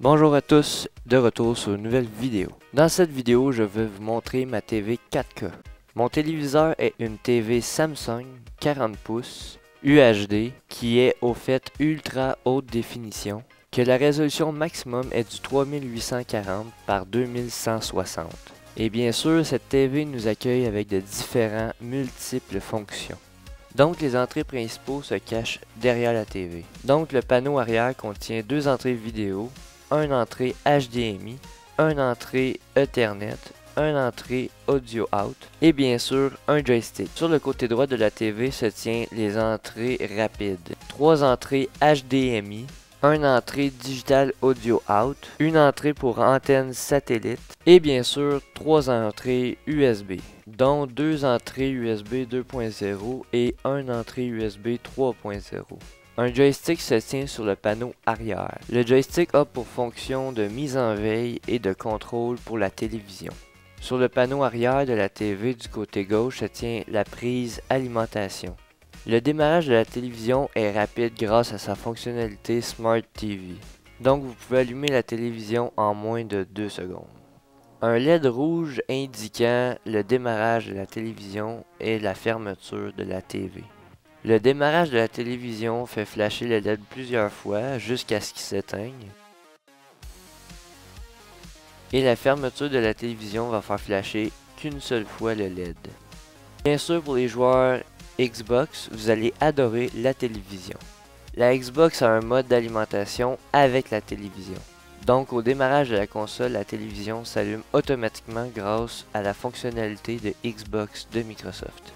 Bonjour à tous, de retour sur une nouvelle vidéo. Dans cette vidéo, je vais vous montrer ma TV 4K. Mon téléviseur est une TV Samsung 40 pouces UHD qui est au fait ultra haute définition, que la résolution maximum est du 3840 par 2160. Et bien sûr, cette TV nous accueille avec de différents multiples fonctions. Donc les entrées principaux se cachent derrière la TV. Donc le panneau arrière contient deux entrées vidéo, une entrée HDMI, une entrée Ethernet, une entrée audio out et bien sûr un joystick. Sur le côté droit de la TV se tient les entrées rapides. Trois entrées HDMI, une entrée digital audio out, une entrée pour antenne satellite et bien sûr trois entrées USB, dont deux entrées USB 2.0 et une entrée USB 3.0. Un joystick se tient sur le panneau arrière. Le joystick a pour fonction de mise en veille et de contrôle pour la télévision. Sur le panneau arrière de la TV du côté gauche se tient la prise alimentation. Le démarrage de la télévision est rapide grâce à sa fonctionnalité Smart TV. Donc vous pouvez allumer la télévision en moins de 2 secondes. Un LED rouge indiquant le démarrage de la télévision et la fermeture de la TV. Le démarrage de la télévision fait flasher le LED plusieurs fois jusqu'à ce qu'il s'éteigne. Et la fermeture de la télévision va faire flasher qu'une seule fois le LED. Bien sûr, pour les joueurs Xbox, vous allez adorer la télévision. La Xbox a un mode d'alimentation avec la télévision. Donc au démarrage de la console, la télévision s'allume automatiquement grâce à la fonctionnalité de Xbox de Microsoft.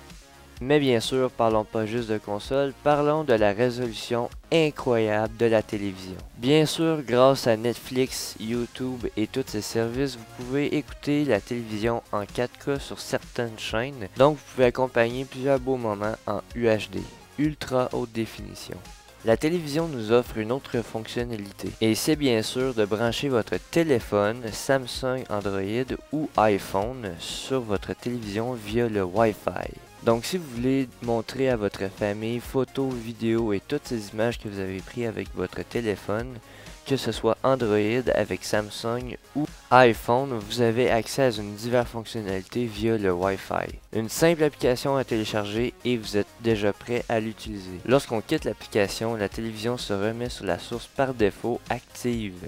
Mais bien sûr, parlons pas juste de console, parlons de la résolution incroyable de la télévision. Bien sûr, grâce à Netflix, YouTube et tous ces services, vous pouvez écouter la télévision en 4K sur certaines chaînes, donc vous pouvez accompagner plusieurs beaux moments en UHD, ultra haute définition. La télévision nous offre une autre fonctionnalité, et c'est bien sûr de brancher votre téléphone Samsung, Android ou iPhone sur votre télévision via le Wi-Fi. Donc si vous voulez montrer à votre famille photos, vidéos et toutes ces images que vous avez prises avec votre téléphone, que ce soit Android avec Samsung ou iPhone, vous avez accès à une diverse fonctionnalités via le Wi-Fi. Une simple application à télécharger et vous êtes déjà prêt à l'utiliser. Lorsqu'on quitte l'application, la télévision se remet sur la source par défaut active.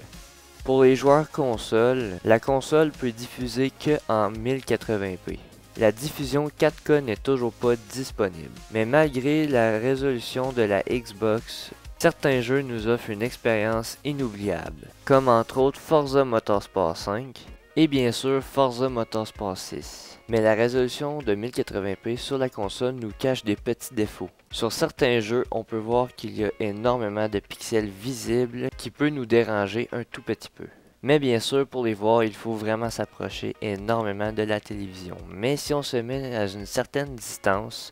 Pour les joueurs console, la console peut diffuser que en 1080p. La diffusion 4K n'est toujours pas disponible, mais malgré la résolution de la Xbox, certains jeux nous offrent une expérience inoubliable, comme entre autres Forza Motorsport 5 et bien sûr Forza Motorsport 6. Mais la résolution de 1080p sur la console nous cache des petits défauts. Sur certains jeux, on peut voir qu'il y a énormément de pixels visibles qui peut nous déranger un tout petit peu. Mais bien sûr, pour les voir, il faut vraiment s'approcher énormément de la télévision. Mais si on se met à une certaine distance,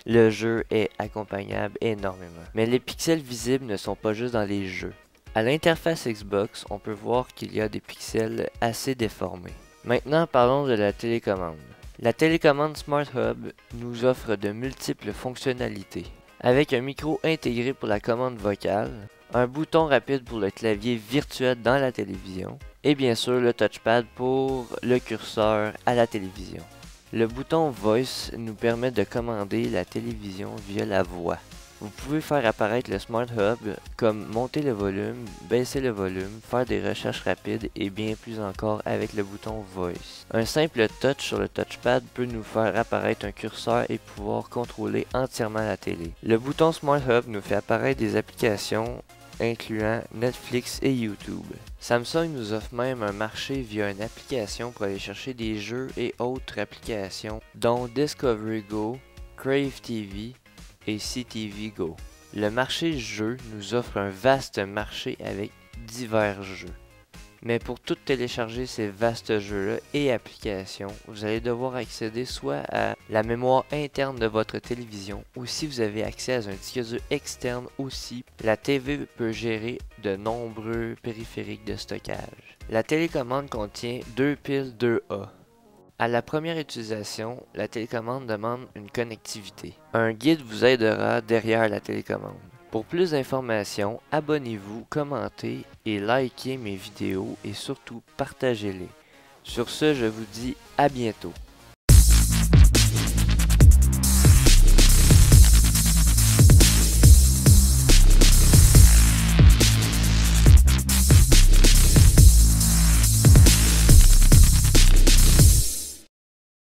le jeu est accompagnable énormément. Mais les pixels visibles ne sont pas juste dans les jeux. À l'interface Xbox, on peut voir qu'il y a des pixels assez déformés. Maintenant, parlons de la télécommande. La télécommande Smart Hub nous offre de multiples fonctionnalités. Avec un micro intégré pour la commande vocale, un bouton rapide pour le clavier virtuel dans la télévision, et bien sûr le touchpad pour le curseur à la télévision. Le bouton Voice nous permet de commander la télévision via la voix. Vous pouvez faire apparaître le Smart Hub comme monter le volume, baisser le volume, faire des recherches rapides et bien plus encore avec le bouton Voice. Un simple touch sur le touchpad peut nous faire apparaître un curseur et pouvoir contrôler entièrement la télé. Le bouton Smart Hub nous fait apparaître des applications incluant Netflix et YouTube. Samsung nous offre même un marché via une application pour aller chercher des jeux et autres applications dont Discovery Go, Crave TV et CTV Go. Le marché jeux nous offre un vaste marché avec divers jeux. Mais pour tout télécharger ces vastes jeux-là et applications, vous allez devoir accéder soit à la mémoire interne de votre télévision ou si vous avez accès à un disque dur externe aussi, la TV peut gérer de nombreux périphériques de stockage. La télécommande contient deux piles 2A. À la première utilisation, la télécommande demande une connectivité. Un guide vous aidera derrière la télécommande. Pour plus d'informations, abonnez-vous, commentez et likez mes vidéos et surtout partagez-les. Sur ce, je vous dis à bientôt.